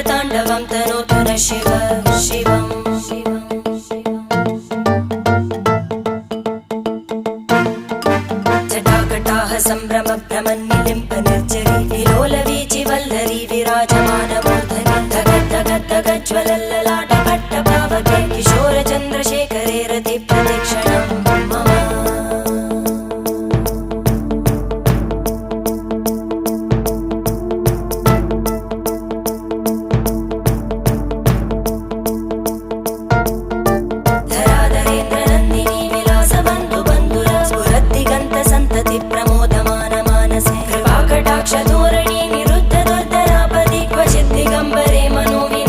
ताण्डवं तनोतु न शिव शिवम् जटाकटाः सम्भ्रम भ्रमन्निलिम्प निर्जरी विलोलवीचि वल्लरी विराजमानमूर्धनि धगज्ज्वलल्ललाटपट्टपावके किशोरचन्द्रशेखरे रति प्रदक्षिणं मम प्रमोदमान मानसे कृपाकटाक्षधोरणी निरुद्ध दुर्धरापदि क्वचित् दिगम्बरे मनोवि